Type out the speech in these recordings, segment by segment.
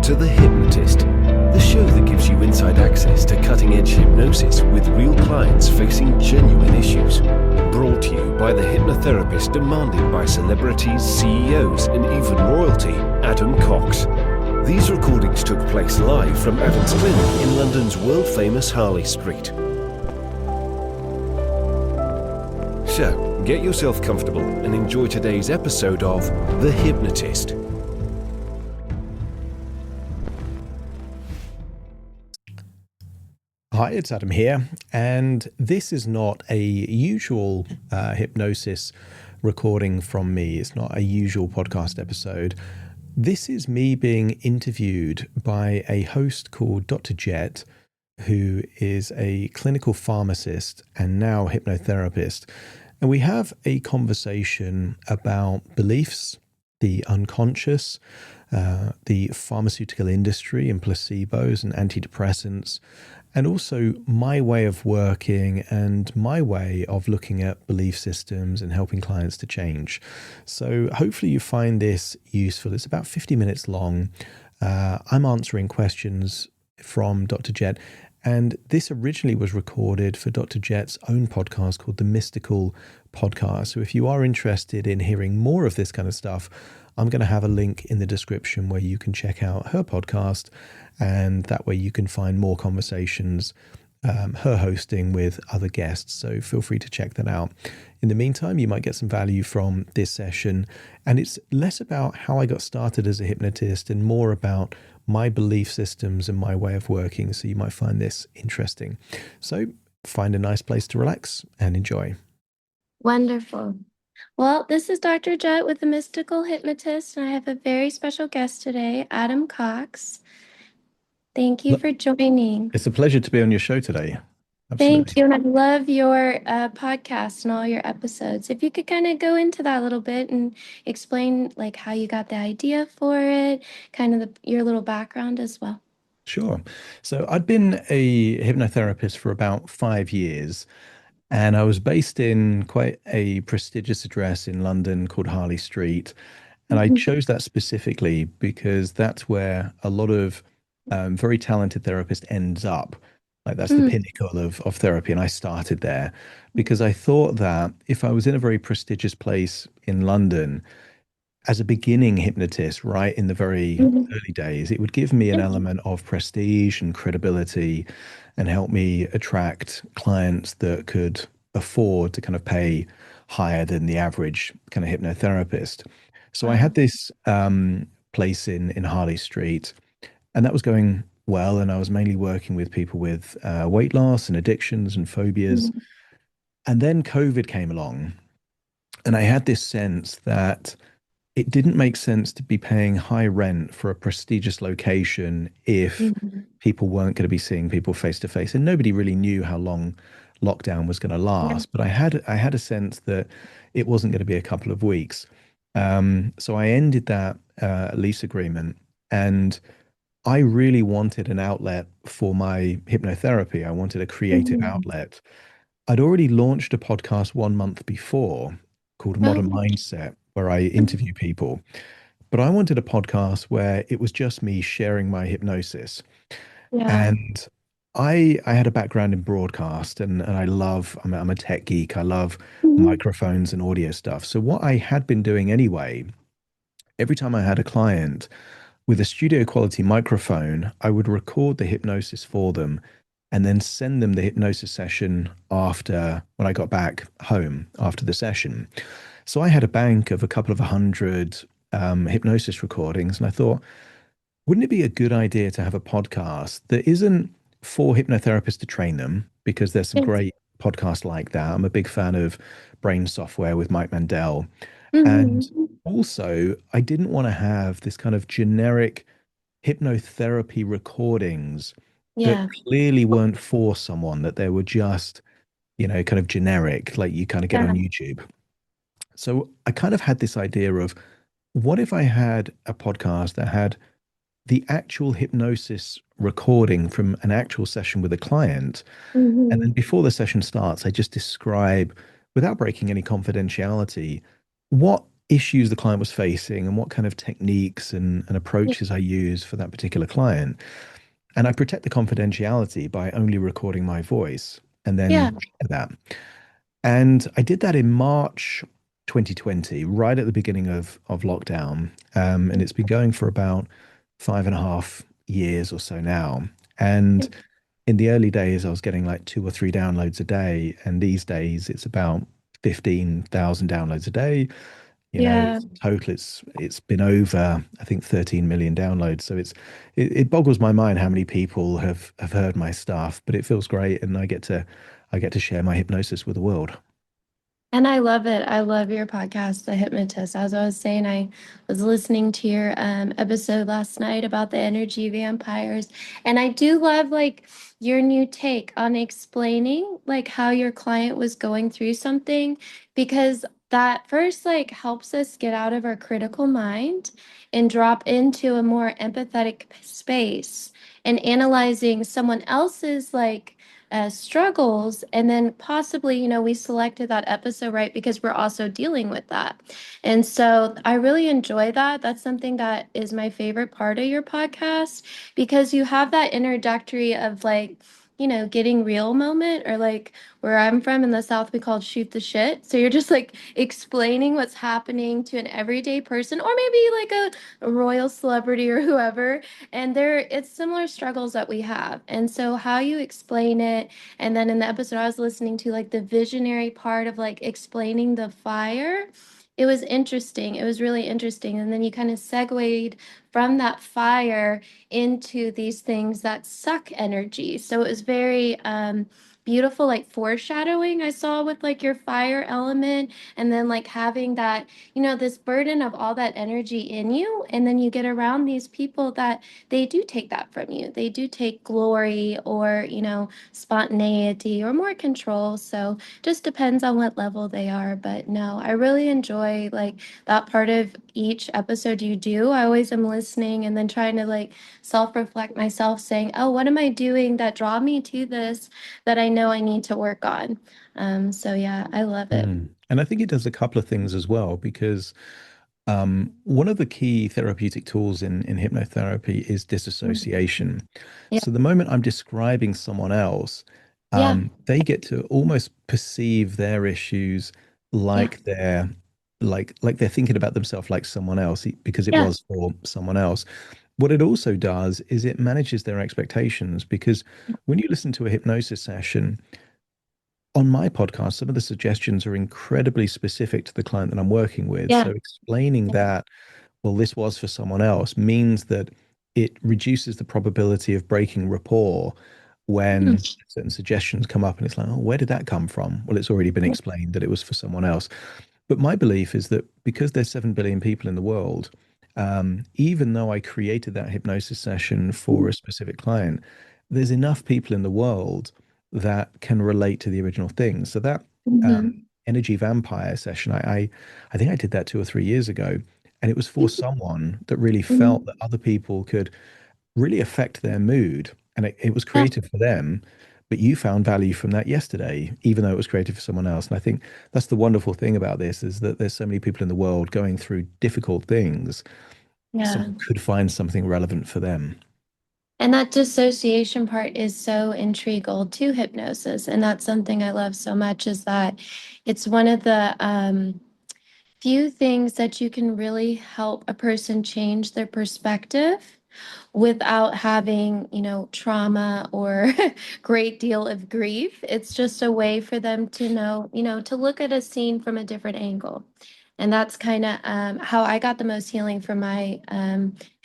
to The Hypnotist, the show that gives you inside access to cutting-edge hypnosis with real clients facing genuine issues. Brought to you by the hypnotherapist demanded by celebrities, CEOs, and even royalty, Adam Cox. These recordings took place live from Adam's clinic in London's world-famous Harley Street. So, get yourself comfortable and enjoy today's episode of The Hypnotist. Hi, it's Adam here, and this is not a usual hypnosis recording from me. It's not a usual podcast episode. This is me being interviewed by a host called Dr. Jet, who is a clinical pharmacist and now hypnotherapist. And we have a conversation about beliefs, the unconscious, the pharmaceutical industry and placebos and antidepressants, and also my way of working and my way of looking at belief systems and helping clients to change. So hopefully you find this useful. It's about 50 minutes long. I'm answering questions from Dr. Jet, and this originally was recorded for Dr. Jet's own podcast called The Mystical Podcast. So if you are interested in hearing more of this kind of stuff, I'm going to have a link in the description where you can check out her podcast, and that way you can find more conversations, her hosting with other guests. So feel free to check that out. In the meantime, you might get some value from this session, and it's less about how I got started as a hypnotist and more about my belief systems and my way of working. So you might find this interesting. So find a nice place to relax and enjoy. Wonderful. Well, this is Dr. Jet with the Mystical Hypnotist, and I have a very special guest today, Adam Cox. Thank you for joining. It's a pleasure to be on your show today. Thank Absolutely. you, and I love your podcast and all your episodes. If you could kind of go into that a little bit and explain like how you got the idea for it, kind of your little background as well. Sure. So I'd been a hypnotherapist for about 5 years. And I was based in quite a prestigious address in London called Harley Street. And I chose that specifically because that's where a lot of very talented therapists ends up. Like that's the pinnacle of therapy. And I started there because I thought that if I was in a very prestigious place in London, as a beginning hypnotist, right in the very early days, it would give me an element of prestige and credibility and help me attract clients that could afford to kind of pay higher than the average kind of hypnotherapist. So I had this place in Harley Street, and that was going well. And I was mainly working with people with weight loss and addictions and phobias. And then COVID came along, and I had this sense that it didn't make sense to be paying high rent for a prestigious location if people weren't going to be seeing people face to face, and nobody really knew how long lockdown was going to last. But I had a sense that it wasn't going to be a couple of weeks. So I ended that lease agreement, and I really wanted an outlet for my hypnotherapy. I wanted a creative outlet. I'd already launched a podcast 1 month before called Modern Mindset, where I interview people. But I wanted a podcast where it was just me sharing my hypnosis. And I had a background in broadcast, and I'm a tech geek. I love microphones and audio stuff. So what I had been doing anyway, every time I had a client with a studio quality microphone, I would record the hypnosis for them and then send them the hypnosis session after, when I got back home after the session. So I had a bank of a couple of 100 hypnosis recordings, and I thought, wouldn't it be a good idea to have a podcast that isn't for hypnotherapists to train them? Because there's some great podcasts like that. I'm a big fan of Brain Software with Mike Mandel. And also, I didn't want to have this kind of generic hypnotherapy recordings that clearly weren't for someone, that they were just, kind of generic, like you kind of get on YouTube. So I kind of had this idea of, what if I had a podcast that had the actual hypnosis recording from an actual session with a client, and then before the session starts, I just describe, without breaking any confidentiality, what issues the client was facing and what kind of techniques and Yeah. approaches I use for that particular client. And I protect the confidentiality by only recording my voice and Yeah. then share that. And I did that in March 2020, right at the beginning of lockdown. And it's been going for about 5.5 years or so now. And in the early days, I was getting like 2 or 3 downloads a day. And these days, it's about 15,000 downloads a day. Yeah. Total, it's been over, I think, 13 million downloads. So it boggles my mind how many people have heard my stuff, but it feels great, and I get to share my hypnosis with the world. And I love it. I love your podcast, The Hypnotist. As I was saying, I was listening to your episode last night about the energy vampires. And I do love like your new take on explaining like how your client was going through something, because that first like helps us get out of our critical mind and drop into a more empathetic space and analyzing someone else's like struggles. And then possibly, we selected that episode right because we're also dealing with that. And so I really enjoy that. That's something that is my favorite part of your podcast, because you have that introductory of like, getting real moment, or like where I'm from in the South, we call it shoot the shit. So you're just like explaining what's happening to an everyday person, or maybe like a royal celebrity or whoever, and it's similar struggles that we have. And so how you explain it, and then in the episode I was listening to, like the visionary part of like explaining the fire, it was interesting. It was really interesting. And then you kind of segued from that fire into these things that suck energy. So it was very beautiful, like foreshadowing I saw with like your fire element, and then like having that, this burden of all that energy in you. And then you get around these people that they do take that from you. They do take glory, or, spontaneity, or more control. So just depends on what level they are. But no, I really enjoy like that part of each episode you do. I always am listening and then trying to like self-reflect myself, saying, oh, what am I doing that draw me to this that I know I need to work on? So yeah, I love it. And I think it does a couple of things as well, because one of the key therapeutic tools in hypnotherapy is Mm. disassociation. Yeah. So the moment I'm describing someone else, Yeah. they get to almost perceive their issues Yeah. like they're thinking about themselves like someone else, because it Yeah. was for someone else. What it also does is it manages their expectations, because when you listen to a hypnosis session, on my podcast, some of the suggestions are incredibly specific to the client that I'm working with. Yeah. So explaining that, well, this was for someone else, means that it reduces the probability of breaking rapport when Mm. certain suggestions come up and it's like, oh, where did that come from? Well, it's already been explained that it was for someone else. But my belief is that because there's 7 billion people in the world, even though I created that hypnosis session for a specific client, there's enough people in the world that can relate to the original thing. So that Mhm. energy vampire session, I think I did that 2 or 3 years ago, and it was for someone that really felt Mhm. that other people could really affect their mood, and it was Yeah. creative for them. But you found value from that yesterday, even though it was creative for someone else. And I think that's the wonderful thing about this, is that there's so many people in the world going through difficult things. Yeah. Someone could find something relevant for them. And that dissociation part is so integral to hypnosis. And that's something I love so much, is that it's one of the few things that you can really help a person change their perspective without having, trauma or great deal of grief. It's just a way for them to know, to look at a scene from a different angle. And that's kind of how I got the most healing from my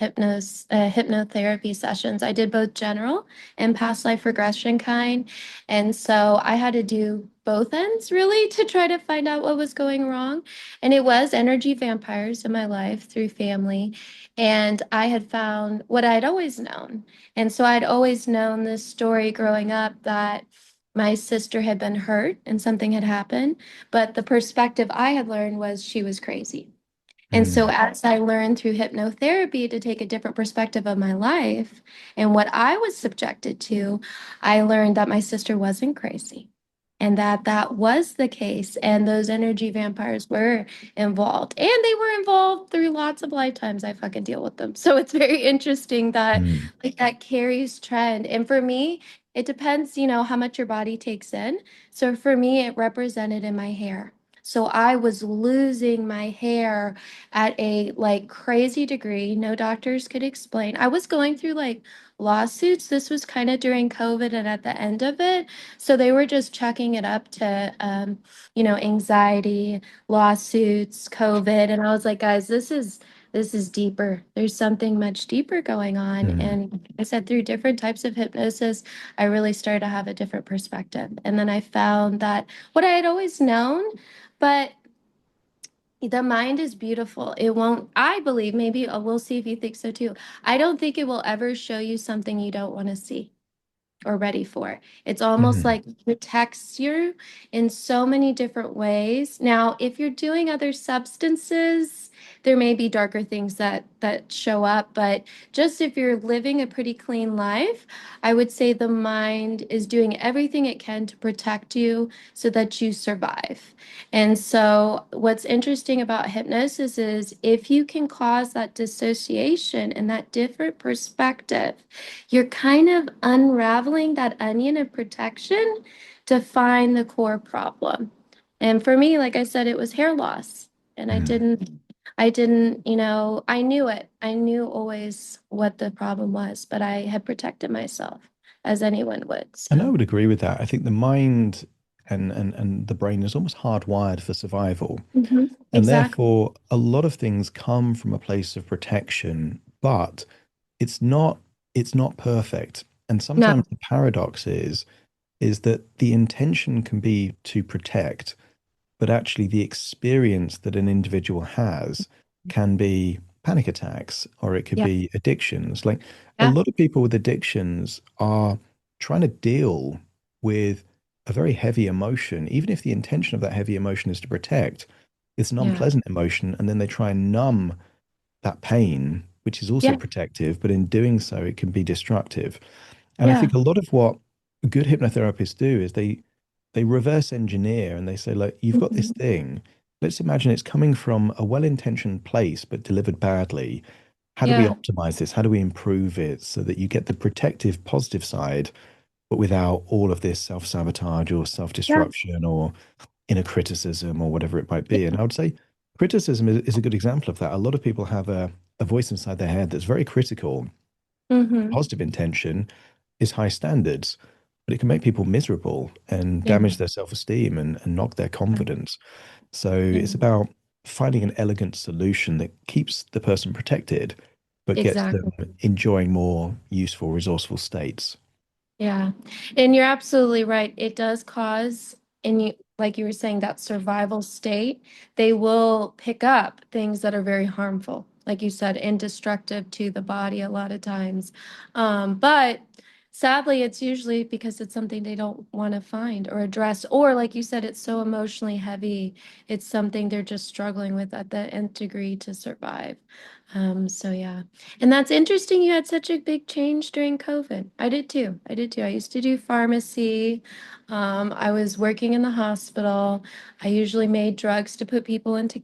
hypnotherapy sessions. I did both general and past life regression kind. And so I had to do both ends really to try to find out what was going wrong. And it was energy vampires in my life through family. And I had found what I'd always known. And so I'd always known this story growing up, that my sister had been hurt and something had happened. But the perspective I had learned was she was crazy. And so Mm. as I learned through hypnotherapy to take a different perspective of my life and what I was subjected to, I learned that my sister wasn't crazy. and that was the case, and those energy vampires were involved, and they were involved through lots of lifetimes. I fucking deal with them. So it's very interesting that Mm, like that carries trend. And for me, it depends, you know, how much your body takes in. So for me, it represented in my hair. So I was losing my hair at a like crazy degree. No doctors could explain. I was going through like lawsuits. This was kind of during COVID and at the end of it. So they were just chucking it up to, you know, anxiety, lawsuits, COVID. And I was like, guys, this is deeper. There's something much deeper going on. mm, And like I said, through different types of hypnosis, I really started to have a different perspective. And then I found that what I had always known, but the mind is beautiful. It won't, I believe, maybe we'll see if you think so too. I don't think it will ever show you something you don't want to see or ready for. It's almost mm, like it protects you in so many different ways. Now, if you're doing other substances, there may be darker things that show up, but just if you're living a pretty clean life, I would say the mind is doing everything it can to protect you so that you survive. And so what's interesting about hypnosis is if you can cause that dissociation and that different perspective, you're kind of unraveling that onion of protection to find the core problem. And for me, like I said, it was hair loss. And mm. I didn't, you know, I knew it. I knew always what the problem was, but I had protected myself as anyone would. And I So, would agree with that. I think the mind and the brain is almost hardwired for survival. And exactly. therefore, a lot of things come from a place of protection, but it's not it's not perfect. And No. sometimes the paradox is that the intention can be to protect, but actually the experience that an individual has can be panic attacks or it could Yeah. be addictions. Like a Yeah. lot of people with addictions are trying to deal with a very heavy emotion, even if the intention of that heavy emotion is to protect, it's an Yeah. unpleasant emotion, and then they try and numb that pain, which is also Yeah. protective, but in doing so, it can be destructive. And I Yeah. think a lot of what good hypnotherapists do is they reverse engineer and they say, like, you've got this Mhm. thing. Let's imagine it's coming from a well-intentioned place but delivered badly. How do we Yeah. optimize this? How do we improve it so that you get the protective, positive side, but without all of this self-sabotage or Yeah. self-destruction or inner criticism or whatever it might be? And I would say criticism is a good example of that. A lot of people have a voice inside their head that's very critical. Hmm. Positive intention is high standards, but it can make people miserable and Yeah. damage their self-esteem and knock their confidence. So Yeah. it's about finding an elegant solution that keeps the person protected, but gets them Exactly. enjoying more useful, resourceful states. Yeah. And you're absolutely right. It does cause, and you, like you were saying, that survival state, they will pick up things that are very harmful, like you said, and destructive to the body a lot of times. But sadly, it's usually because it's something they don't want to find or address, or like you said, it's so emotionally heavy. It's something they're just struggling with at the nth degree to survive. So yeah. And that's interesting. You had such a big change during COVID. I did too. I did too. I used to do pharmacy. I was working in the hospital. I usually made drugs to put people into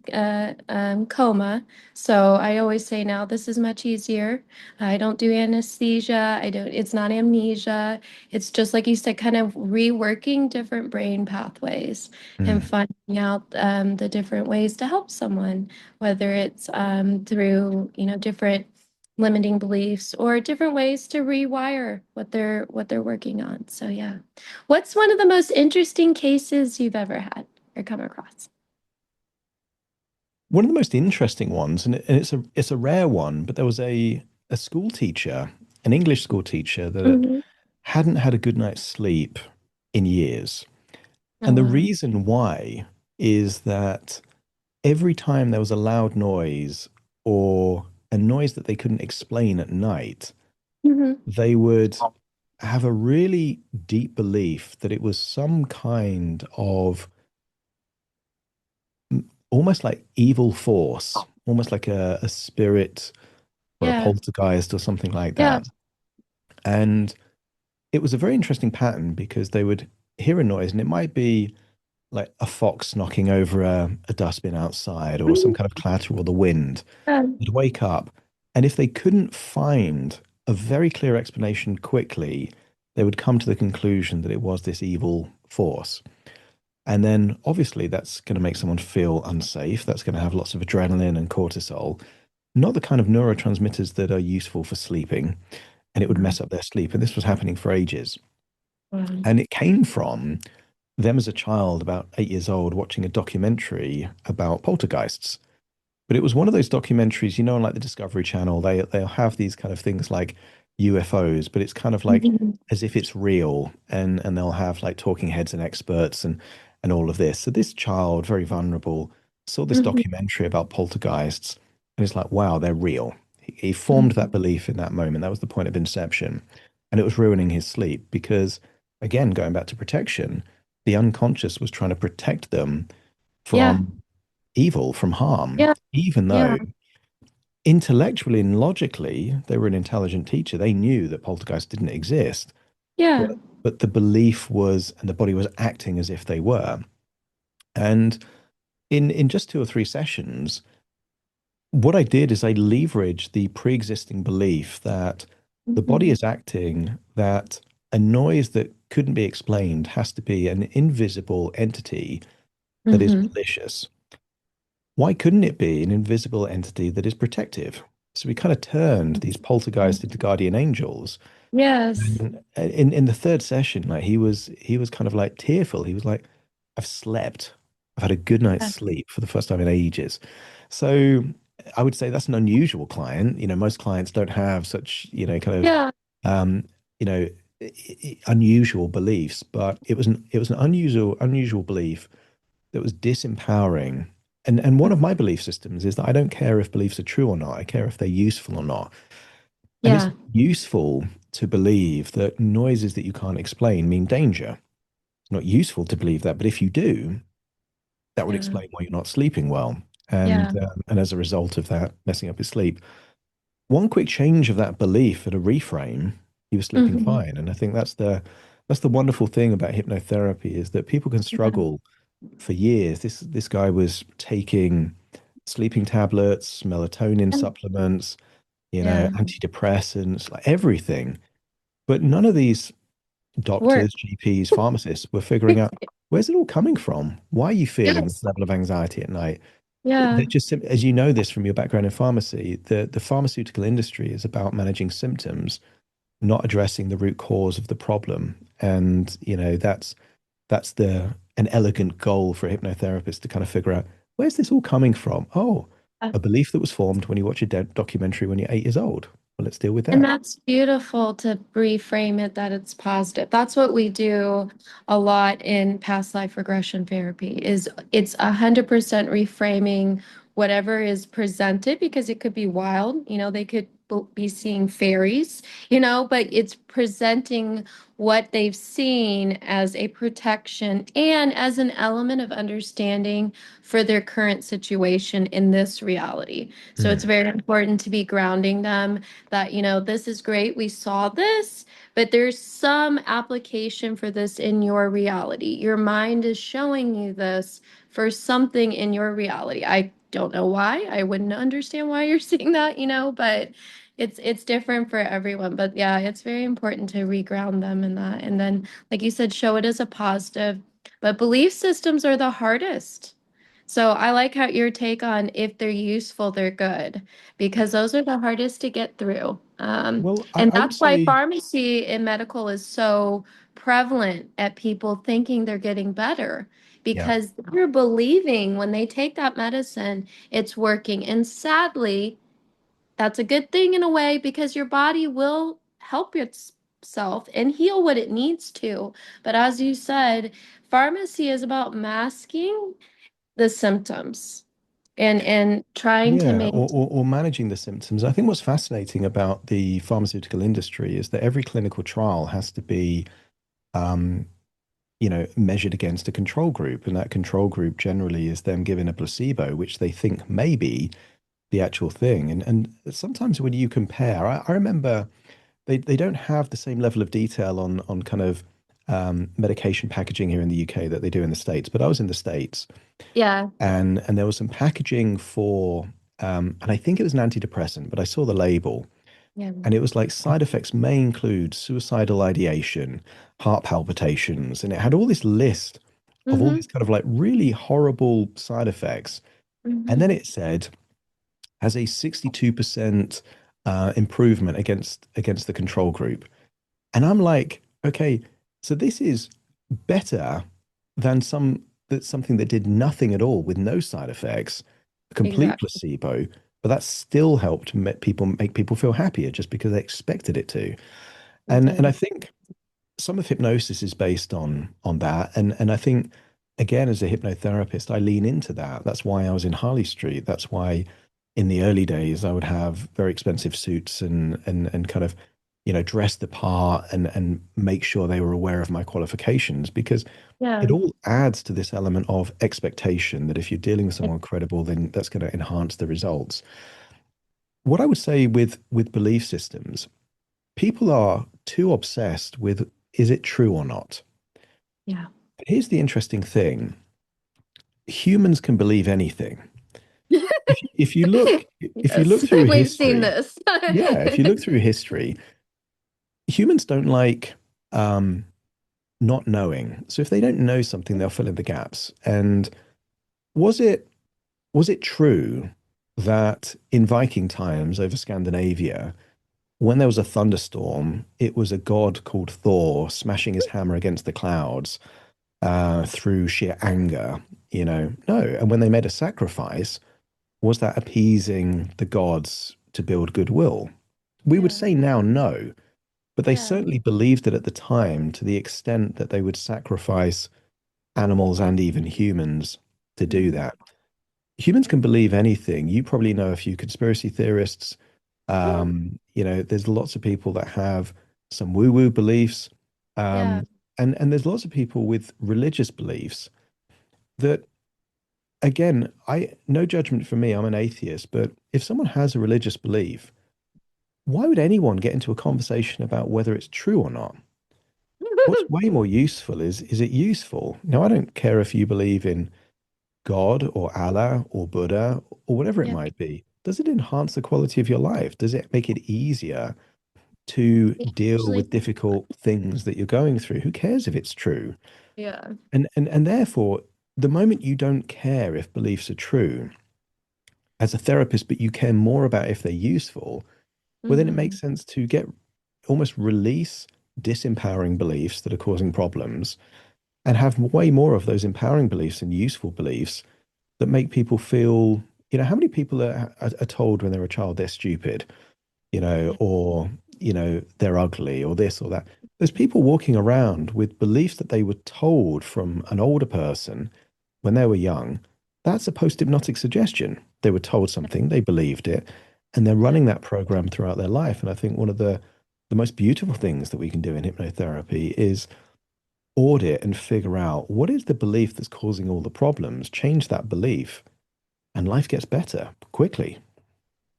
coma. So I always say now this is much easier. I don't do anesthesia. I don't, it's not amnesia. It's just like you said, kind of reworking different brain pathways and Mm. finding out the different ways to help someone, whether it's through, you know, different limiting beliefs or different ways to rewire what they're working on. So yeah. What's one of the most interesting cases you've ever had or come across? One of the most interesting ones, and it's a rare one, but there was a school teacher, an English school teacher that Hmm. hadn't had a good night's sleep in years. Oh And the wow. reason why is that every time there was a loud noise or a noise that they couldn't explain at night, Hmm. they would have a really deep belief that it was some kind of almost like evil force, almost like a spirit or a Yeah. poltergeist or something like Yeah. that. And it was a very interesting pattern because they would hear a noise, and it might be like a fox knocking over a dustbin outside or some kind of clatter or the wind. Yeah. They'd wake up, and if they couldn't find a very clear explanation quickly, they would come to the conclusion that it was this evil force. And then obviously that's going to make someone feel unsafe. That's going to have lots of adrenaline and cortisol, not the kind of neurotransmitters that are useful for sleeping. And it would mess up their sleep. And this was happening for ages. Wow. And it came from them as a child, about 8 years old, watching a documentary about poltergeists. But it was one of those documentaries, on like the Discovery Channel, they'll have these kind of things like UFOs, but it's kind of like Mhm. as if it's real, and they'll have like talking heads and experts and all of this. So this child, very vulnerable, saw this Mhm. documentary about poltergeists, and it's like, wow, they're real. He formed that Mhm. belief in that moment. That was the point of inception, and it was ruining his sleep because, again, going back to protection, the unconscious was trying to protect them Yeah. from evil, from harm, Yeah. even Yeah. though intellectually and logically they were an intelligent teacher. They knew that poltergeists didn't exist, Yeah. but the belief was, and the body was acting as if they were. And in just 2 or 3 sessions, what I did is I leveraged the pre-existing belief that the body Mhm. is acting, that a noise that couldn't be explained has to be an invisible entity that is Mhm. malicious. Why couldn't it be an invisible entity that is protective? So we kind of turned these poltergeists into guardian angels. Yes. And in the third session, like he was kind of like tearful. He was like, I've slept. I've had a good night's Yeah. sleep for the first time in ages. So I would say that's an unusual client. Most clients don't have such, kind of Yeah. um, unusual beliefs, but it was an unusual belief that was disempowering. And one of my belief systems is that I don't care if beliefs are true or not. I care if they're useful or not. And it's Yeah. useful to believe that noises that you can't explain mean danger. It's not useful to believe that, but if you do, that would Yeah. explain why you're not sleeping well. Yeah. And as a result of that, messing up your sleep. One quick change of that belief and a reframe, he was sleeping Mhm. fine. And I think that's the wonderful thing about hypnotherapy is that people can Yeah. struggle for years. This guy was taking sleeping tablets, melatonin supplements, Yeah. antidepressants, like everything. But none of these Work. doctors, GPs, pharmacists were figuring out where's it all coming from? Why are you feeling this Yes. level of anxiety at night? Yeah. They're just as you know this from your background in pharmacy, the pharmaceutical industry is about managing symptoms, not addressing the root cause of the problem. And that's the an elegant goal for a hypnotherapist to kind of figure out where's this all coming from? Oh, Uh, a belief that was formed when you watch a documentary when you're 8 years old. Well, let's deal with And that. that's beautiful to reframe it that it's positive. That's what we do a lot in past life regression therapy is it's 100% reframing whatever is presented because it could be wild, they could be seeing fairies, but it's presenting what they've seen as a protection and as an element of understanding for their current situation in this reality. So it's Mm. very important to be grounding them that, this is great. We saw this, but there's some application for this in your reality. Your mind is showing you this for something in your reality. I don't know why. I wouldn't understand why you're seeing that, but it's different for everyone. But yeah, it's very important to reground them in that. And then, like you said, show it as a positive. But belief systems are the hardest. So I like how your take on if they're useful, they're good, because those are the hardest to get through. Well, And I would that's why say, pharmacy in medical is so prevalent at people thinking they're getting better yeah, because they're believing when they take that medicine, it's working. And sadly, that's a good thing in a way because your body will help itself and heal what it needs to. But as you said, pharmacy is about masking the symptoms and trying to yeah, make. or managing the symptoms. I think what's fascinating about the pharmaceutical industry is that every clinical trial has to be, um, measured against a control group, and that control group generally is them given a placebo, which they think may be the actual thing. And sometimes when you compare, I remember they don't have the same level of detail on kind of medication packaging here in the UK that they do in the States, but I was in the States, Yeah. and there was some packaging for and I think it was an antidepressant, but I saw the label Yeah. and it was like side effects may include suicidal ideation, heart palpitations, and it had all this list of all Mm-hmm. these kind of like really horrible side effects. And Mm-hmm. then it said has a 62% improvement against the control group. And I'm like, okay, so this is better than something that did nothing at all with no side effects, a complete Exactly. placebo, but that still helped make people feel happier just because they expected it to. It And I did. think some of hypnosis is based on that. And I think again, as a hypnotherapist, I lean into that. That's why I was in Harley Street. That's why in the early days I would have very expensive suits and kind of, dress the part and make sure they were aware of my qualifications because it Yeah. all adds to this element of expectation that if you're dealing with someone credible, then that's going to enhance the results. What I would say with belief systems, people are too obsessed with is it true or not? Yeah. But here's the interesting thing. Humans can believe anything. If you look Yes, through we've seen history, this. yeah, if you look through history, humans don't like not knowing. So if they don't know something, they'll fill in the gaps. And was it was it true that in Viking times over Scandinavia, when there was a thunderstorm, it was a god called Thor smashing his hammer against the clouds through sheer anger? No. And when they made a sacrifice, was that appeasing the gods to build goodwill? We would Yeah. say now no, but they Yeah. certainly believed it at the time to the extent that they would sacrifice animals and even humans to do Mm. that. Humans can believe anything. You probably know a few conspiracy theorists. Yeah. There's lots of people that have some woo-woo beliefs. Yeah. And there's lots of people with religious beliefs that, again, I no judgment for me, I'm an atheist, but if someone has a religious belief, why would anyone get into a conversation about whether it's true or not? What's way more useful is it useful? Now, I don't care if you believe in God or Allah or Buddha or whatever it Yeah. might be. Does it enhance the quality of your life? Does it make it easier to It deal usually, with difficult things that you're going through? Who cares if it's true? yeah. And therefore, the moment you don't care if beliefs are true as a therapist, but you care more about if they're useful, well, then it Hmm. makes sense to get almost release disempowering beliefs that are causing problems and have way more of those empowering beliefs and useful beliefs that make people feel, how many people are told when they're a child they're stupid, Yeah. or, they're ugly or this or that. There's people walking around with beliefs that they were told from an older person when they were young. That's a post-hypnotic suggestion. They were told something, they believed it, and they're Yeah. running that program throughout their life. And I think one of the most beautiful things that we can do in hypnotherapy is audit and figure out what is the belief that's causing all the problems, change that belief, and life gets better quickly.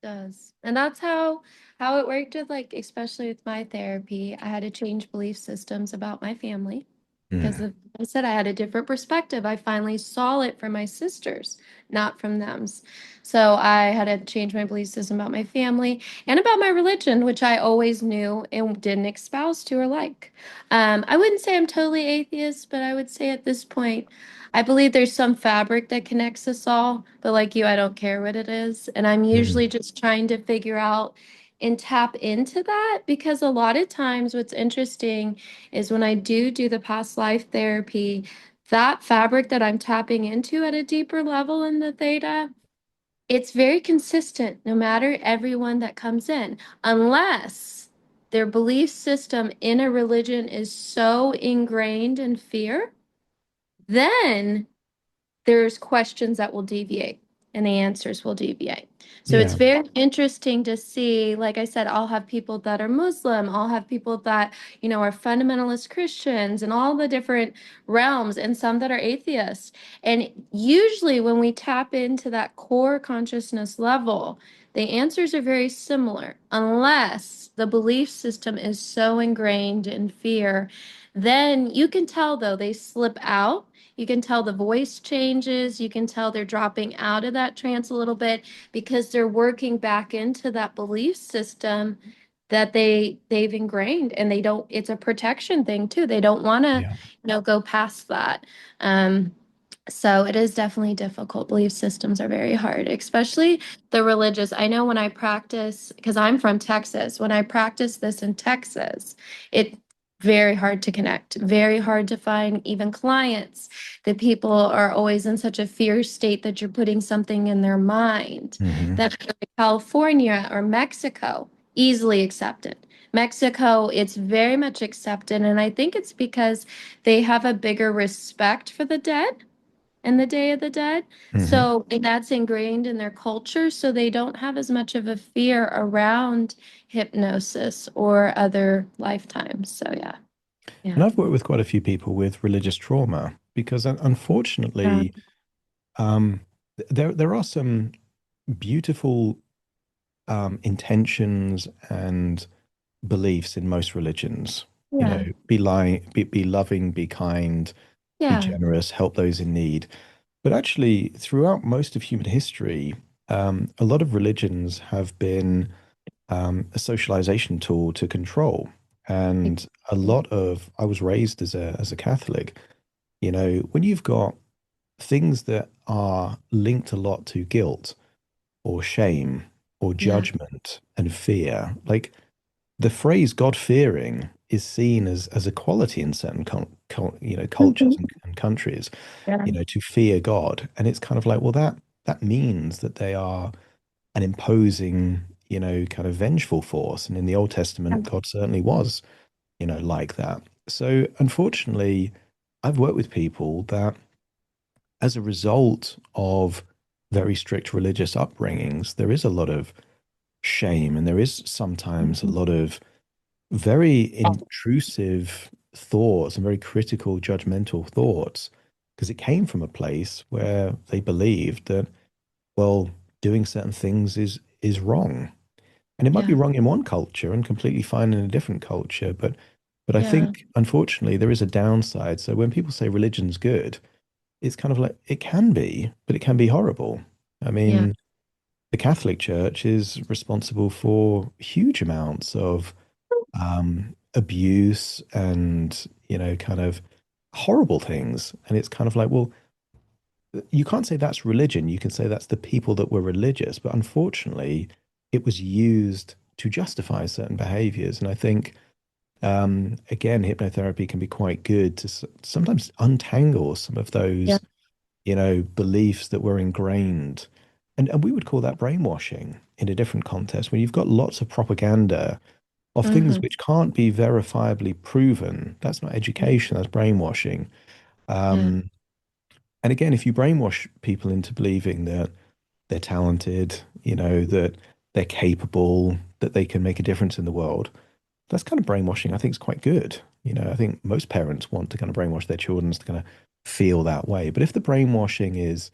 Does. And that's how it worked with, like, especially with my therapy. I had to change belief systems about my family because Mm, of, I said, I had a different perspective. I finally saw it from my sisters, not from them's. So I had to change my belief system about my family and about my religion, which I always knew and didn't espouse to or like. I wouldn't say I'm totally atheist, but I would say at this point, I believe there's some fabric that connects us all, but like you, I don't care what it is. And I'm mm, usually just trying to figure out and tap into that because a lot of times what's interesting is when I do the past life therapy, that fabric that I'm tapping into at a deeper level in the theta, it's very consistent no matter everyone that comes in, unless their belief system in a religion is so ingrained in fear, then there's questions that will deviate and the answers will deviate. So it's yeah. very interesting to see, like I said, I'll have people that are Muslim, I'll have people that, are fundamentalist Christians and all the different realms, and some that are atheists. And usually when we tap into that core consciousness level, the answers are very similar, unless the belief system is so ingrained in fear Then you can tell though they slip out. You can tell the voice changes. You can tell they're dropping out of that trance a little bit because they're working back into that belief system that they've ingrained, and they don't, it's a protection thing too. They don't want to, Yeah. go past that. Um, so it is definitely difficult. Belief systems are very hard, especially the religious. I know when I practice, because I'm from Texas, when I practice this in Texas, it very hard to connect, very hard to find even clients. The people are always in such a fear state that you're putting something in their mind. Hmm. That California or Mexico, easily accepted. Mexico, it's very much accepted, and I think it's because they have a bigger respect for the dead and the Day of the Dead. Hmm. So that's ingrained in their culture. So they don't have as much of a fear around hypnosis or other lifetimes. So yeah. And Yeah. I've worked with quite a few people with religious trauma because Yeah. unfortunately, um, there are some beautiful intentions and beliefs in most religions. You know, Yeah. be loving, be kind, be Yeah. generous, help those in need. But actually, throughout most of human history, a lot of religions have been a socialization tool to control. And a lot of, I was raised as a Catholic, you know, when you've got things that are linked a lot to guilt or shame or Yeah. judgment and fear, like the phrase God-fearing is seen as a quality in certain cultures Mhm. and countries, Yeah. you know, to fear God. And it's kind of like, well, that means that they are an imposing, you know, kind of vengeful force. And in the Old Testament, God certainly was, you know, like that. So unfortunately, I've worked with people that, as a result of very strict religious upbringings, there is a lot of shame and there is sometimes a lot of very intrusive thoughts and very critical, judgmental thoughts because it came from a place where they believed that, well, doing certain things is wrong. And it might be Yeah. wrong in one culture and completely fine in a different culture, but I Yeah. think unfortunately there is a downside. So when people say religion's good, it's kind of like it can be, but it can be horrible. I Yeah. mean, the Catholic Church is responsible for huge amounts of abuse and, you know, kind of horrible things. And it's kind of like, well, you can't say that's religion. You can say that's the people that were religious. But unfortunately, it was used to justify certain behaviors. And I think, again, hypnotherapy can be quite good to sometimes untangle some of Yeah. those, you know, beliefs that were ingrained. And we would call that brainwashing in a different context, when you've got lots of propaganda of things Hmm. which can't be verifiably proven. That's not education, that's brainwashing. Yeah. Um, and again, if you brainwash people into believing that they're talented, you know, that they're capable, that they can make a difference in the world, that's kind of brainwashing. I think is quite good. You know, I think most parents want to kind of brainwash their children to kind of feel that way. But if the brainwashing is,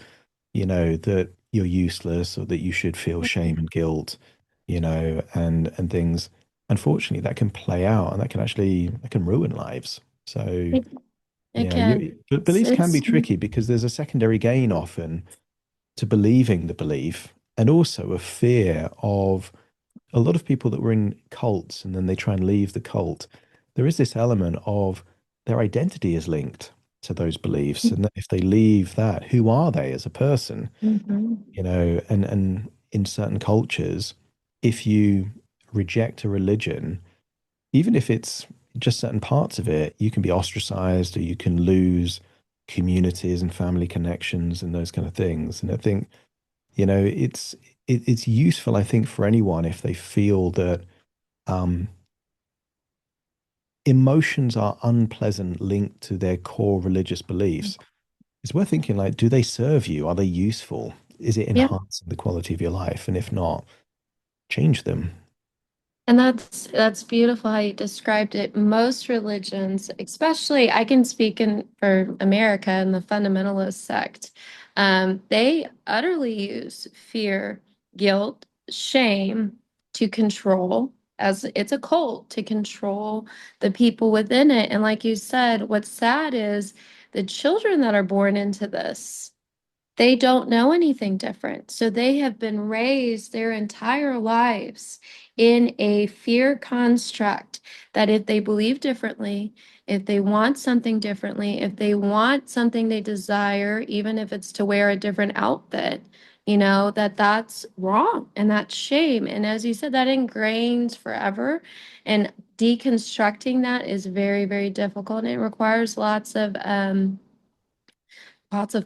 you know, that you're useless or that you should feel shame and guilt, you know, and things, unfortunately, that can play out and that can ruin lives. So It yeah, can. but It's, beliefs can be it's tricky because there's a secondary gain often to believing the belief and also a fear of a lot of people that were in cults and then they try and leave the cult. There is this element of their identity is linked to those beliefs. And that if they leave that, who are they as a person? Mhm. You know, and in certain cultures, if you reject a religion, even if it's just certain parts of it, you can be ostracized or you can lose communities and family connections and those kind of things. And I think, you know, it's useful, I think, for anyone if they feel that um, emotions are unpleasant linked to their core religious beliefs. It's worth thinking like, do they serve you? Are they useful? Is it Yeah. enhancing the quality of your life? And if not, change them. And that's beautiful how you described it. Most religions, especially I can speak in for America and the fundamentalist sect, they utterly use fear, guilt, shame to control. as it's a cult to control the people within it. And like you said, what's sad is the children that are born into this, they don't know anything different. So they have been raised their entire lives in a fear construct that if they believe differently, if they want something differently, if they want something they desire, even if it's to wear a different outfit, that that's wrong and that's shame. And as you said, that ingrains forever. And deconstructing that is very, very difficult. And it requires lots of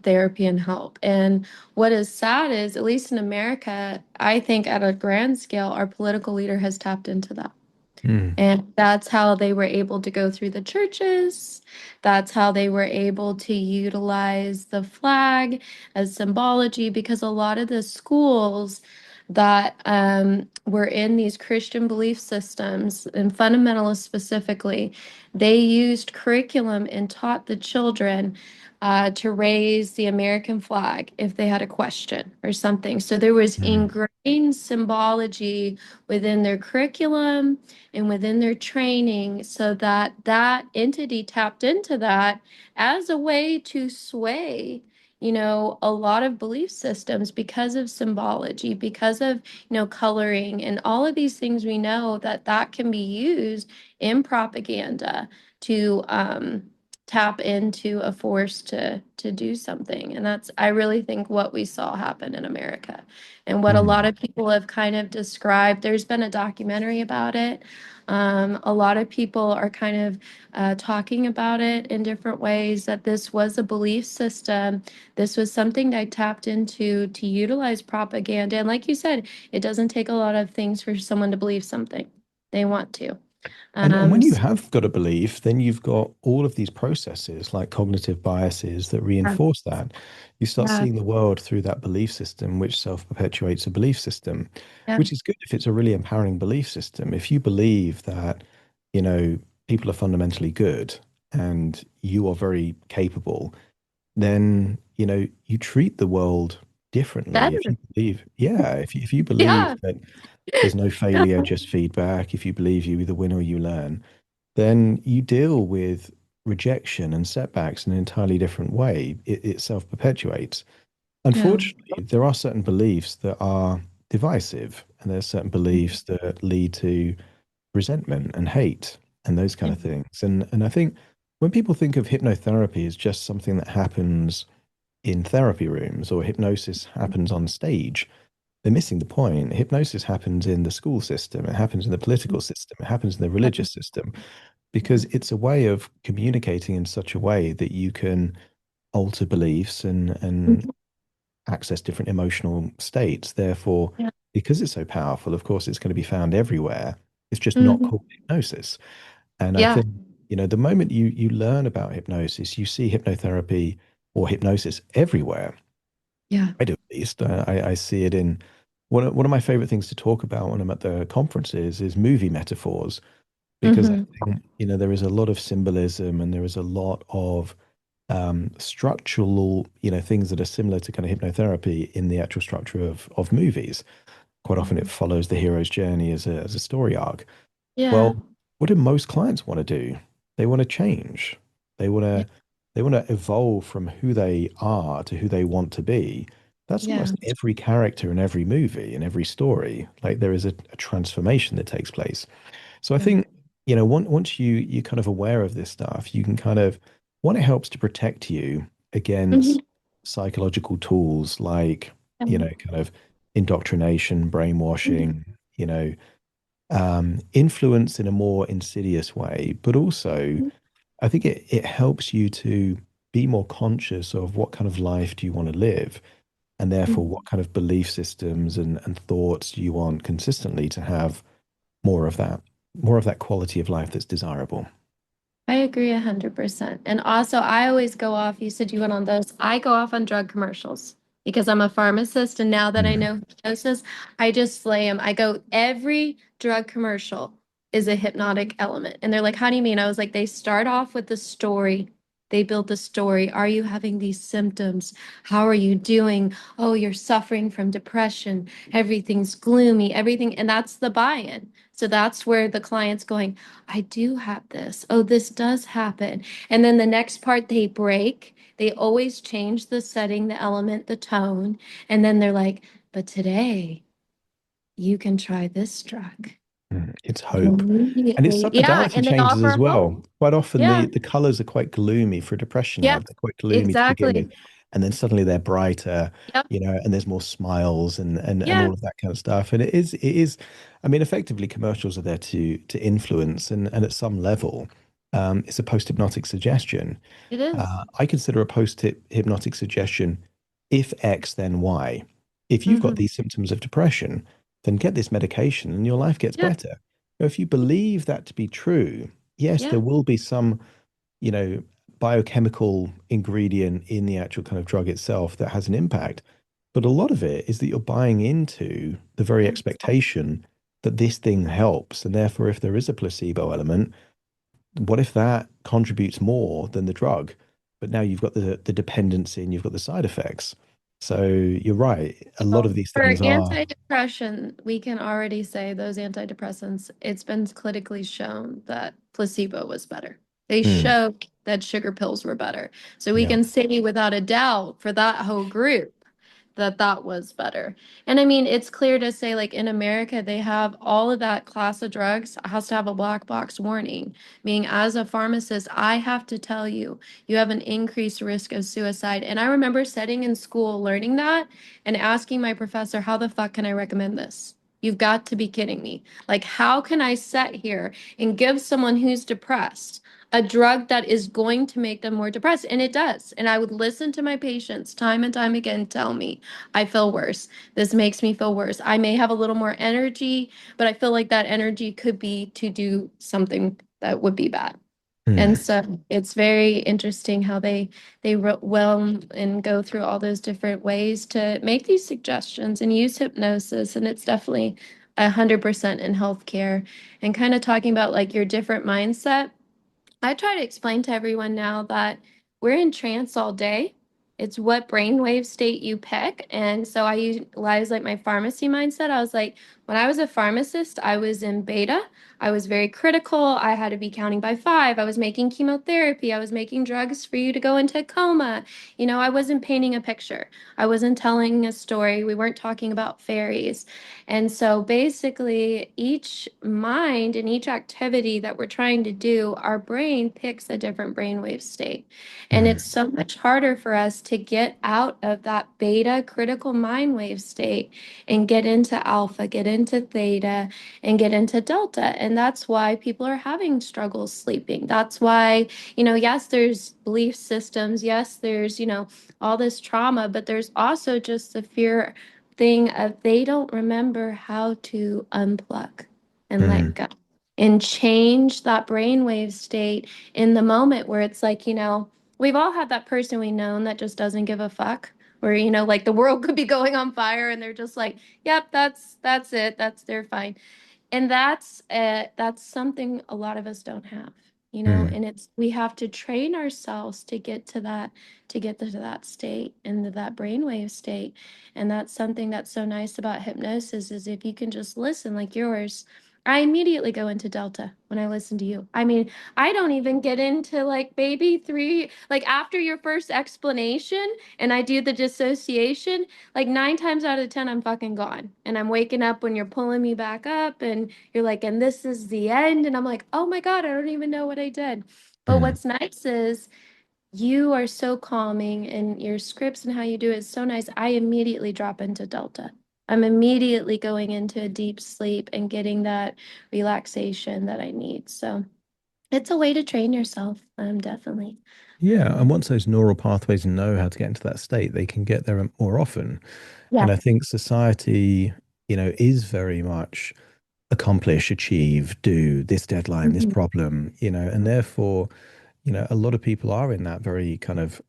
therapy and help. And what is sad is, at least in America, I think at a grand scale, our political leader has tapped into that. Mm. And that's how they were able to go through the churches. That's how they were able to utilize the flag as symbology, because a lot of the schools that were in these Christian belief systems, and fundamentalists specifically, they used curriculum and taught the children to raise the American flag if they had a question or something. So there was Mm. ingrained symbology within their curriculum and within their training, so that that entity tapped into that as a way to sway a lot of belief systems because of symbology, because of coloring and all of these things. We know that that can be used in propaganda to tap into a force to do something. And that's, I really think, what we saw happen in America, and what a lot Mm. of people have kind of described. There's been a documentary about it. A lot of people are kind of talking about it in different ways, that this was a belief system. This was something that I tapped into to utilize propaganda. And like you said, it doesn't take a lot of things for someone to believe something. They want to. And when you So, have got a belief, then you've got all of these processes like cognitive biases that yeah, reinforce that. You start yeah, seeing the world through that belief system, which self-perpetuates a belief system, yeah, which is good if it's a really empowering belief system. If you believe that, you know, people are fundamentally good and you are very capable, then, you treat the world differently. If better. you believe, yeah, if you believe Yeah, that there's no failure, just feedback. If you believe you either win or you learn, then you deal with rejection and setbacks in an entirely different way. It self-perpetuates. yeah, Unfortunately, there are certain beliefs that are divisive, and there's certain beliefs that lead to resentment and hate and those kind yeah, of things. And I think when people think of hypnotherapy as just something that happens in therapy rooms or hypnosis happens on stage, they're missing the point. Hypnosis happens in the school system, it happens in the political system, it happens in the religious system, because it's a way of communicating in such a way that you can alter beliefs and mhm, access different emotional states. Therefore, yeah, because it's so powerful, of course, it's going to be found everywhere. It's just not mhm, called hypnosis. And I yeah, think, the moment you learn about hypnosis, you see hypnotherapy or hypnosis everywhere. yeah, I do, at least. I see it in one of my favorite things to talk about when I'm at the conferences is movie metaphors, because I mhm, think, there is a lot of symbolism and there is a lot of structural, things that are similar to kind of hypnotherapy in the actual structure of movies. Quite often it follows the hero's journey as a story arc. yeah, Well, what do most clients want to do? They want to change. They want yeah, to they want to evolve from who they are to who they want to be. That's yeah, almost every character in every movie, in every story. Like there is a transformation that takes place. So I yeah, think, once you kind of aware of this stuff, you can kind of, one, it helps to protect you mhm, against psychological tools like, yeah, kind of indoctrination, mhm, brainwashing, influence in a more insidious way. But also, I think it helps you to be more conscious of what kind of life do you want to live, and therefore mhm. what kind of belief systems and thoughts do you want consistently to have more of that, more of that quality of life that's desirable. I agree 100%. And also, I always go off, you said you went on those. I go off on drug commercials because I'm a pharmacist. And now that I Mm. know hypnosis, I just slay them. I go, every drug commercial is a hypnotic element. And they're like, how do you mean? I was like, they start off with the story They build the story. Are you having these symptoms? How are you doing? Oh, you're suffering from depression. Everything's gloomy, everything. And that's the buy-in. So that's where the client's going, I do have this. Oh, this does happen. And then the next part, they break. They always change the setting, the element, the tone. And then they're like, but today you can try this drug. It's hope. And it's Immediately. Yeah. submodality And they changes as offer hope. well. Quite often Yeah. the colors are quite gloomy for a depression Yeah. ad. They're quite gloomy to begin with. Exactly. And then suddenly they're brighter, Yep. and there's more smiles and Yeah. all of that kind of stuff. And it is, I mean, effectively commercials are there to influence and at some level, it's a post-hypnotic suggestion. It is. I consider a post-hypnotic suggestion, if X, then Y. If you've got Hmm. these symptoms of depression, then get this medication and your life gets Yeah. better. Now, if you believe that to be true, yes, Yeah. there will be some, you know, biochemical ingredient in the actual kind of drug itself that has an impact. But a lot of it is that you're buying into the very expectation that this thing helps. And therefore, if there is a placebo element, what if that contributes more than the drug? But now you've got the dependency and you've got the side effects. So you're right. A lot Well, of these for things are, antidepressant, we can already say those antidepressants, it's been clinically shown that placebo was better. They hmm, showed that sugar pills were better. So we yeah. can say without a doubt for that whole group that that was better. And I mean, it's clear to say, like in America, they have all of that class of drugs has to have a black box warning, meaning as a pharmacist, I have to tell you, you have an increased risk of suicide. And I remember sitting in school learning that and asking my professor, how the fuck can I recommend this? You've got to be kidding me. Like, how can I sit here and give someone who's depressed a drug that is going to make them more depressed? And it does. And I would listen to my patients time and time again tell me, I feel worse. This makes me feel worse. I may have a little more energy, but I feel like that energy could be to do something that would be bad. And Hmm. so it's very interesting how they well and go through all those different ways to make these suggestions and use hypnosis. And it's definitely 100% in healthcare and kind of talking about like your different mindset. I try to explain to everyone now that we're in trance all day. It's what brainwave state you pick. And so I utilize like my pharmacy mindset. I was like, when I was a pharmacist, I was in beta. I was very critical. I had to be counting by five. I was making chemotherapy. I was making drugs for you to go into a coma. I wasn't painting a picture. I wasn't telling a story. We weren't talking about fairies. And so basically, each mind and each activity that we're trying to do, our brain picks a different brainwave state. And Hmm. it's so much harder for us to get out of that beta critical mind wave state and get into alpha, get into theta, and get into delta. And that's why people are having struggles sleeping. That's why, yes, there's belief systems. Yes, there's, all this trauma, but there's also just the fear thing of they don't remember how to unplug and let Hmm. go and change that brainwave state in the moment where it's like, we've all had that person we know that just doesn't give a fuck. Where, like the world could be going on fire and they're just like, yep, that's it. They're fine. And that's something a lot of us don't have, Hmm. and it's we have to train ourselves to get to that state, into that brainwave state. And that's something that's so nice about hypnosis is if you can just listen like yours. I immediately go into delta when I listen to you. I mean, I don't even get into like baby three, like after your first explanation and I do the dissociation, like 9 times out of 10, I'm fucking gone. And I'm waking up when you're pulling me back up and you're like, and this is the end. And I'm like, oh my God, I don't even know what I did. But Hmm. what's nice is you are so calming and your scripts and how you do it is so nice. I immediately drop into Delta. I'm immediately going into a deep sleep and getting that relaxation that I need. So it's a way to train yourself, definitely. Yeah. And once those neural pathways know how to get into that state, they can get there more often. And Yeah. I think society, is very much accomplish, achieve, do this deadline, this Mhm. problem, and therefore, a lot of people are in that very kind of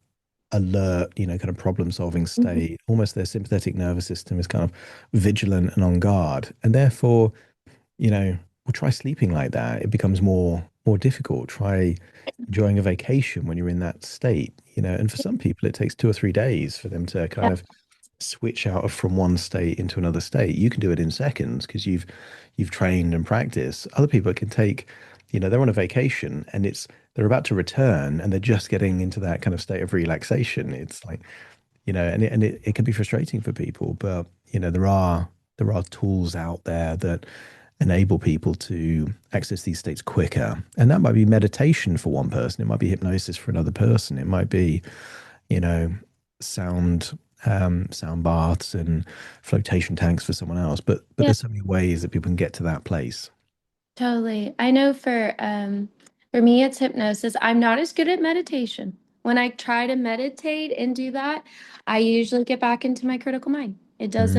alert, kind of problem solving Mhm. state. Almost their sympathetic nervous system is kind of vigilant and on guard. And therefore, we'll try sleeping like that. It becomes more more difficult. Try enjoying a vacation when you're in that state, and for some people it takes 2 or 3 days for them to Yeah. kind of switch out of from one state into another state. You can do it in seconds because you've trained and practiced. Other people it can take, they're on a vacation and they're about to return and they're just getting into that kind of state of relaxation. It's like, and it can be frustrating for people, but there are tools out there that enable people to access these states quicker. And that might be meditation for one person, it might be hypnosis for another person, it might be, you know, sound sound baths and flotation tanks for someone else. But Yeah. there's so many ways that people can get to that place. Totally. I know for me it's hypnosis. I'm not as good at meditation. When I try to meditate and do that, I usually get back into my critical mind. Mm, It does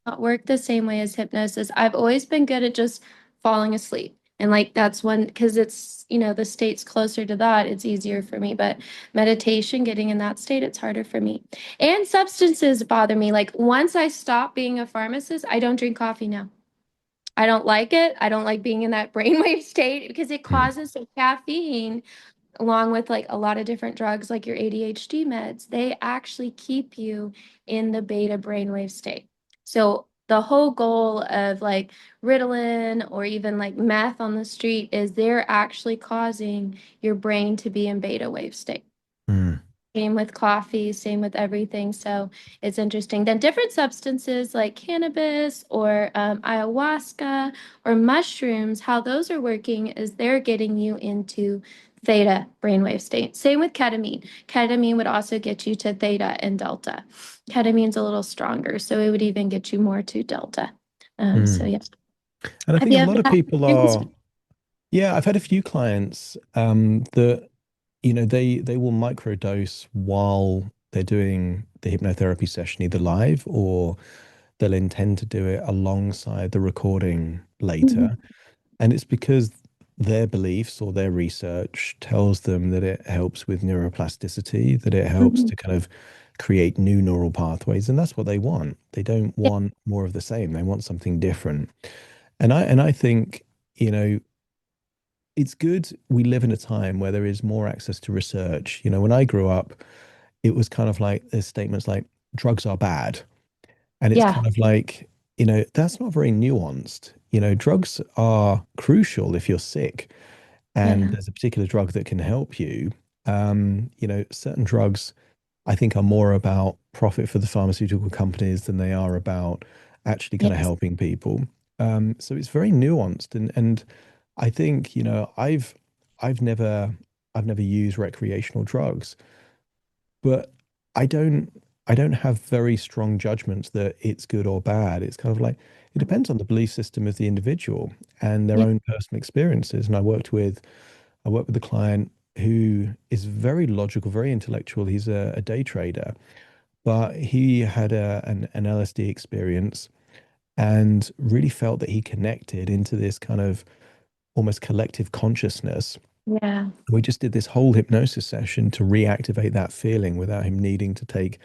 not work the same way as hypnosis. I've always been good at just falling asleep. And like that's when, because it's, the state's closer to that, it's easier for me. But meditation, getting in that state, it's harder for me. And substances bother me. Like once I stop being a pharmacist, I don't drink coffee now. I don't like it. I don't like being in that brainwave state because it mm, causes the caffeine, along with like a lot of different drugs, like your ADHD meds. They actually keep you in the beta brainwave state. So the whole goal of like Ritalin or even like meth on the street is they're actually causing your brain to be in beta wave state. mm, Same with coffee, same with everything. So it's interesting. Then different substances like cannabis or ayahuasca or mushrooms, how those are working is they're getting you into theta brainwave state. Same with ketamine. Ketamine would also get you to theta and delta. Ketamine's a little stronger, so it would even get you more to delta. So mm. yeah. And I Have think you a ever lot of had people are, yeah, I've had a few clients that, they will microdose while they're doing the hypnotherapy session, either live or they'll intend to do it alongside the recording Mhm. later. And it's because their beliefs or their research tells them that it helps with neuroplasticity, that it helps Mhm. to kind of create new neural pathways. And that's what they want. They don't Yeah, want more of the same. They want something different. And I think, you know, it's good we live in a time where there is more access to research. When I grew up, it was kind of like there's statements like drugs are bad. And it's yeah, kind of like, that's not very nuanced. Drugs are crucial if you're sick and yeah, there's a particular drug that can help you. Certain drugs I think are more about profit for the pharmaceutical companies than they are about actually kind of yes, helping people. So it's very nuanced, and I think I've never I've never used recreational drugs, but I don't I don't have very strong judgments that it's good or bad. It's kind of like it depends on the belief system of the individual and their yeah, own personal experiences. And I worked with a client who is very logical, very intellectual. He's a day trader, but he had an LSD experience and really felt that he connected into this kind of almost collective consciousness. yeah, We just did this whole hypnosis session to reactivate that feeling without him needing to take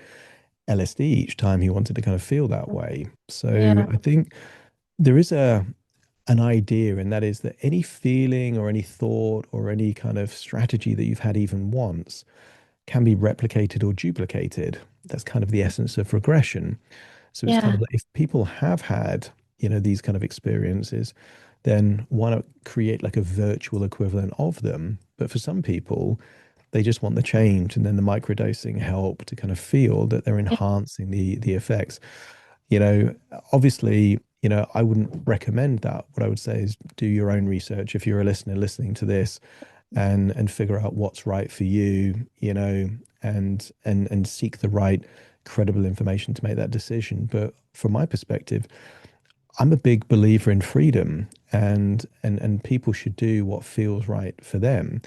LSD each time he wanted to kind of feel that way. So yeah, I think there is an idea, and that is that any feeling or any thought or any kind of strategy that you've had even once can be replicated or duplicated. That's kind of the essence of regression. So it's kind yeah, of like if people have had, these kind of experiences, then why not create like a virtual equivalent of them? But for some people, they just want the change, and then the microdosing help to kind of feel that they're yeah, enhancing the effects. Obviously, I wouldn't recommend that. What I would say is do your own research if you're a listener listening to this, and figure out what's right for you, and seek the right credible information to make that decision. But from my perspective, I'm a big believer in freedom, and people should do what feels right for them.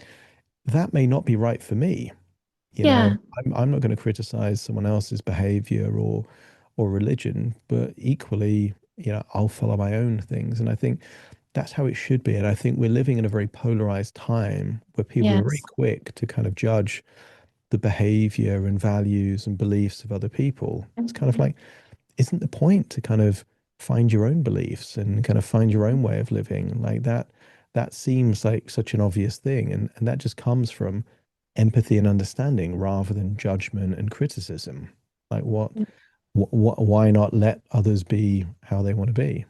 That may not be right for me. yeah, I'm not going to criticize someone else's behavior or religion, but equally, I'll follow my own things. And I think that's how it should be. And I think we're living in a very polarized time where people are very yes, quick to kind of judge the behavior and values and beliefs of other people. It's kind of like, isn't the point to kind of find your own beliefs and kind of find your own way of living like that? that seems like such an obvious thing, and that just comes from empathy and understanding rather than judgment and criticism. Like why not let others be how they want to be?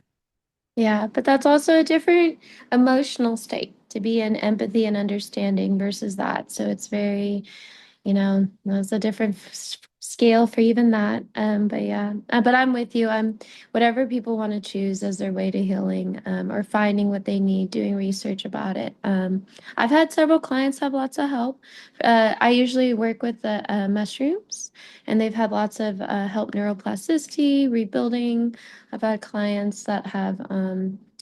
Yeah, but that's also a different emotional state to be in empathy and understanding versus that. So it's very, there's a different scale for even that. But yeah, but I'm with you. I'm whatever people want to choose as their way to healing, or finding what they need, doing research about it. I've had several clients have lots of help. I usually work with the mushrooms, and they've had lots of help neuroplasticity, rebuilding. I've had clients that have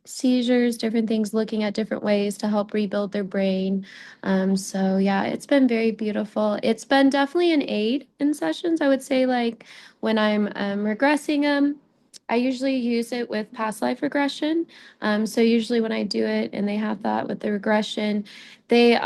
seizures, different things, looking at different ways to help rebuild their brain. So yeah, it's been very beautiful. It's been definitely an aid in sessions. I would say like when I'm regressing them, I usually use it with past life regression. So usually when I do it and they have that with the regression, they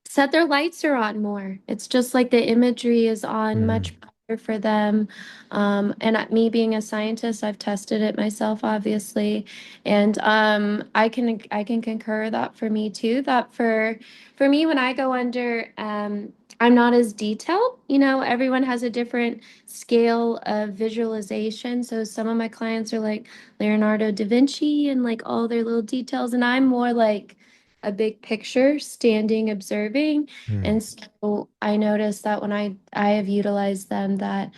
set their lights are on more. It's just like the imagery is on Mm, much better for them. And me being a scientist, I've tested it myself, obviously, and I can concur that for me too. That for me, when I go under, I'm not as detailed. Everyone has a different scale of visualization. So some of my clients are like Leonardo da Vinci and like all their little details, and I'm more like a big picture, standing, observing. mm, And so I noticed that when I have utilized them, that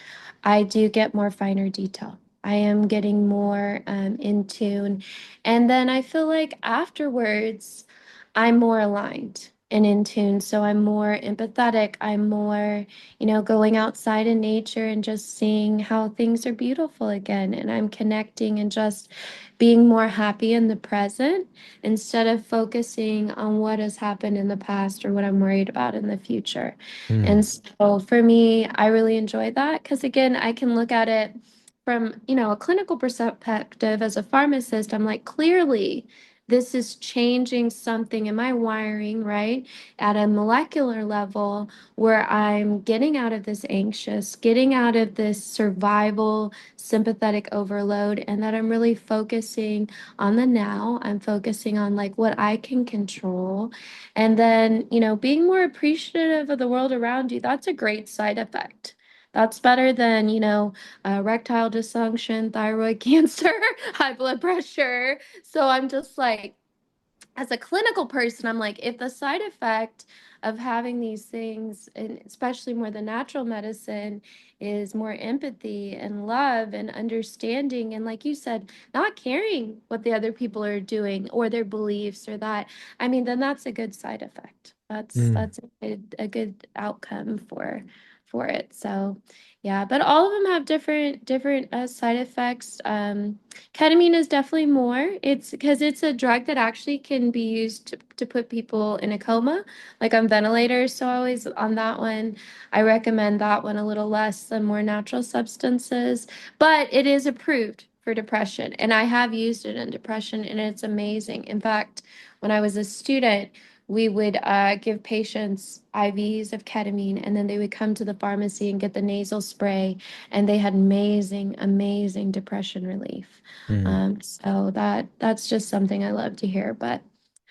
I do get more finer detail. I am getting more in tune. And then I feel like afterwards, I'm more aligned and in tune. So I'm more empathetic. I'm more, going outside in nature and just seeing how things are beautiful again. And I'm connecting and just being more happy in the present instead of focusing on what has happened in the past or what I'm worried about in the future. mm, And so for me, I really enjoy that because again, I can look at it from, a clinical perspective as a pharmacist. I'm like, clearly, this is changing something in my wiring, right? At a molecular level, where I'm getting out of this anxious, getting out of this survival sympathetic overload, and that I'm really focusing on the now. I'm focusing on like what I can control. And then, being more appreciative of the world around you. That's a great side effect. That's better than, erectile dysfunction, thyroid cancer, high blood pressure. So I'm just like, as a clinical person, I'm like, if the side effect of having these things, and especially more the natural medicine, is more empathy and love and understanding, and like you said, not caring what the other people are doing or their beliefs or that, I mean, then that's a good side effect. That's mm. that's a good outcome for it. So yeah, but all of them have different side effects. Ketamine is definitely more. It's because it's a drug that actually can be used to put people in a coma, like on ventilators. So always on that one, I recommend that one a little less than more natural substances. But it is approved for depression, and I have used it in depression, and it's amazing. In fact, when I was a student, we would give patients IVs of ketamine, and then they would come to the pharmacy and get the nasal spray, and they had amazing, amazing depression relief. Mm. So that's just something I love to hear. But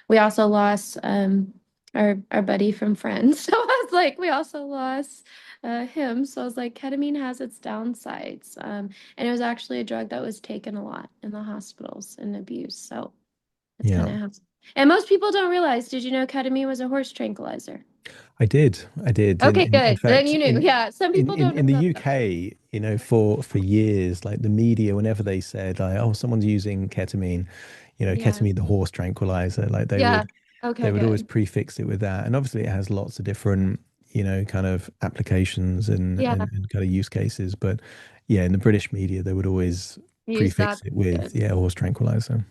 we also lost our buddy from Friends. So I was like, we also lost him. So I was like, ketamine has its downsides. And it was actually a drug that was taken a lot in the hospitals and abused. So it's kind Yeah, of has. And most people don't realize, did you know ketamine was a horse tranquilizer? I did. I did. Okay, In good. Then fact, you knew. Yeah, some people don't know in the about that. UK, for years, like the media, whenever they said like, oh, someone's using ketamine, Yeah. ketamine, the horse tranquilizer, like Yeah. they Okay, would always good. prefix it with that. And obviously it has lots of different, kind of applications Yeah, and kind of use cases. But yeah, in the British media, they would always use that. prefix it with, Good. yeah, horse tranquilizer.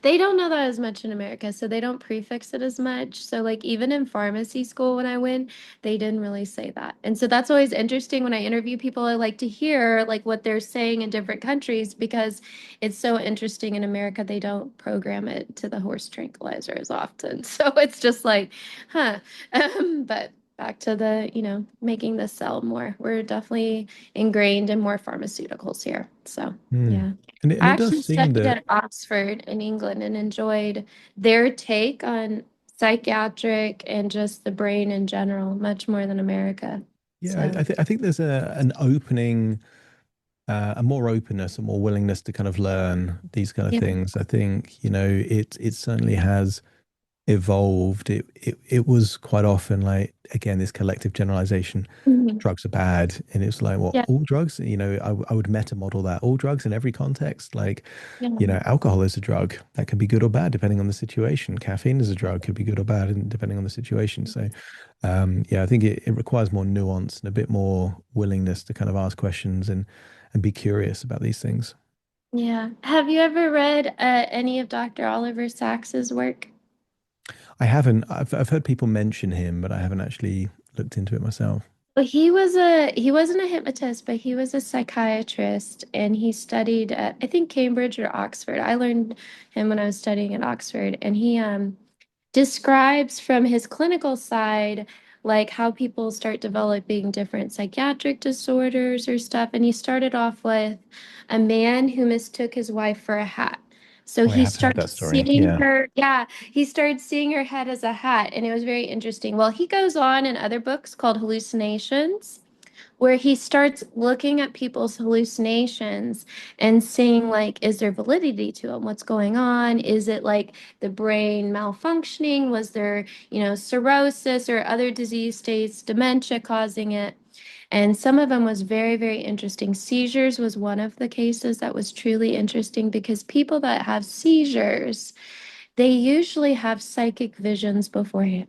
They don't know that as much in America, so they don't prefix it as much. So, like, even in pharmacy school when I went, they didn't really say that. And so that's always interesting when I interview people. I like to hear like what they're saying in different countries because it's so interesting in America. They don't program it to the horse tranquilizer as often. So it's just like, huh. But back to the, making the cell more. We're definitely ingrained in more pharmaceuticals here. So, Hmm. yeah. And I it does actually seem studied that, at Oxford in England and enjoyed their take on psychiatric and just the brain in general much more than America. yeah, So, I think there's an opening, a more openness, a more willingness to kind of learn these kind of yeah. things. I think, it certainly has evolved. It was quite often like, again, this collective generalization, Mhm. drugs are bad. And it's like, what, Yeah. all drugs? I would meta model that. All drugs in every context, like, Yeah. alcohol is a drug that can be good or bad depending on the situation. Caffeine is a drug, could be good or bad and depending on the situation. So, yeah, I think it requires more nuance and a bit more willingness to kind of ask questions and be curious about these things. Yeah. Have you ever read any of Dr. Oliver Sacks's work? I haven't. I've heard people mention him, but I haven't actually looked into it myself. Well, he wasn't a hypnotist, but he was a psychiatrist and he studied at I think Cambridge or Oxford. I learned him when I was studying at Oxford, and he describes from his clinical side like how people start developing different psychiatric disorders or stuff. And he started off with a man who mistook his wife for a hat. So Oh, I he have heard started that story. seeing Yeah. her, yeah, he started seeing her head as a hat, and it was very interesting. Well, he goes on in other books called Hallucinations, where he starts looking at people's hallucinations and seeing like, is there validity to them? What's going on? Is it like the brain malfunctioning? Was there, cirrhosis or other disease states, dementia causing it? And some of them was very, very interesting. Seizures was one of the cases that was truly interesting because people that have seizures, they usually have psychic visions beforehand.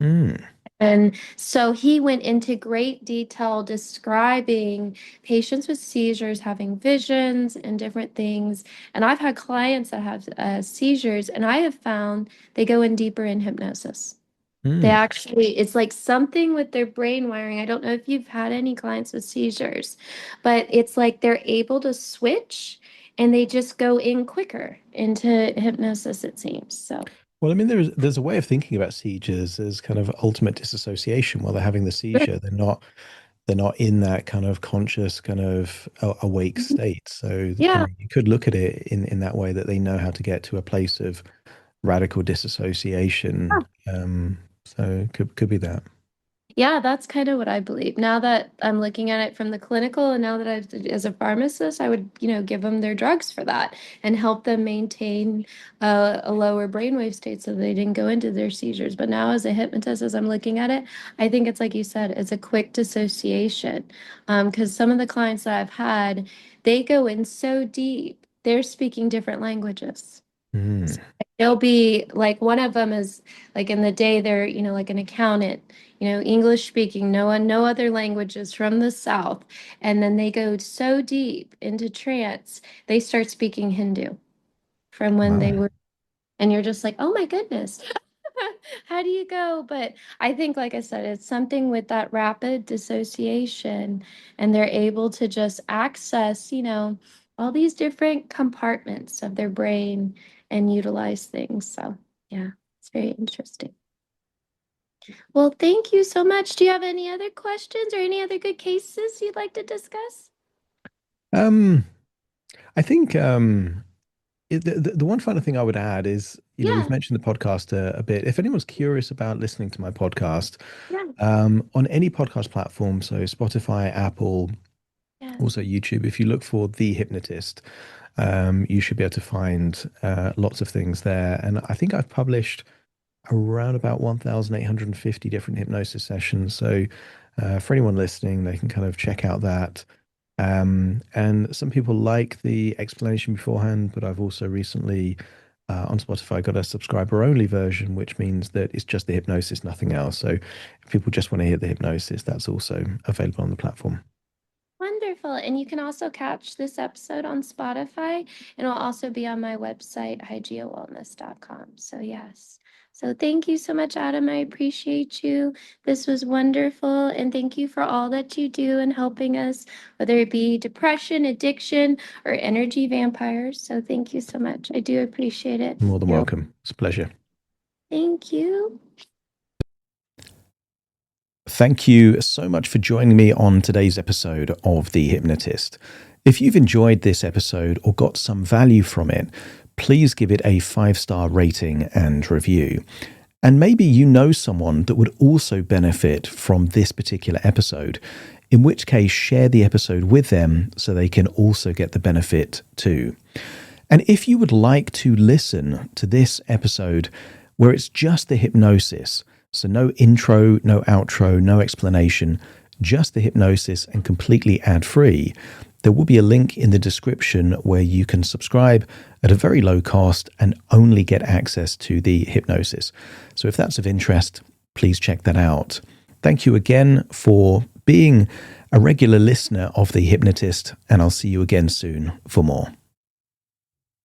Mm. And so he went into great detail describing patients with seizures having visions and different things. And I've had clients that have seizures, and I have found they go in deeper in hypnosis. They Mm. actually, it's like something with their brain wiring. I don't know if you've had any clients with seizures, but it's like they're able to switch and they just go in quicker into hypnosis, it seems. So, Well, I mean, there's a way of thinking about seizures as kind of ultimate disassociation. While they're having the seizure, they're not in that kind of conscious, kind of awake state. So, yeah. you could look at it in that way, that they know how to get to a place of radical disassociation. So could be that. Yeah, that's kind of what I believe. Now that I'm looking at it from the clinical, and now that as a pharmacist, I would, give them their drugs for that and help them maintain a lower brainwave state so they didn't go into their seizures. But now, as a hypnotist, as I'm looking at it, I think it's like you said, it's a quick dissociation. Because some of the clients that I've had, they go in so deep, they're speaking different languages. Mm. They'll be like, one of them is like in the day they're, like an accountant, English speaking, no other languages from the South. And then they go so deep into trance, they start speaking Hindu from when they Wow. were, and you're just like, oh my goodness. How do you go? But I think, like I said, it's something with that rapid dissociation, and they're able to just access, all these different compartments of their brain and utilize things. So, yeah, it's very interesting. Well, thank you so much. Do you have any other questions or any other good cases you'd like to discuss? Um, I think the one final thing I would add is, we've Yeah, mentioned the podcast a bit. If anyone's curious about listening to my podcast, yeah, on any podcast platform, so Spotify, Apple, yeah. also YouTube, if you look for The Hypnotist, you should be able to find lots of things there. And I think I've published around about 1,850 different hypnosis sessions. So for anyone listening, they can kind of check out that. And some people like the explanation beforehand, but I've also recently on Spotify got a subscriber only version, which means that it's just the hypnosis, nothing else. So if people just want to hear the hypnosis, that's also available on the platform. Wonderful. And you can also catch this episode on Spotify, and it'll also be on my website, hygeawellness.com. So, yes. So, thank you so much, Adam. I appreciate you. This was wonderful. And thank you for all that you do in helping us, whether it be depression, addiction, or energy vampires. So, thank you so much. I do appreciate it. More than welcome. It's a pleasure. Thank you. Thank you so much for joining me on today's episode of The Hypnotist. If you've enjoyed this episode or got some value from it, please give it a 5-star rating and review. And maybe you know someone that would also benefit from this particular episode, in which case share the episode with them so they can also get the benefit too. And if you would like to listen to this episode where it's just the hypnosis, so no intro, no outro, no explanation, just the hypnosis and completely ad-free, there will be a link in the description where you can subscribe at a very low cost and only get access to the hypnosis. So if that's of interest, please check that out. Thank you again for being a regular listener of The Hypnotist, and I'll see you again soon for more.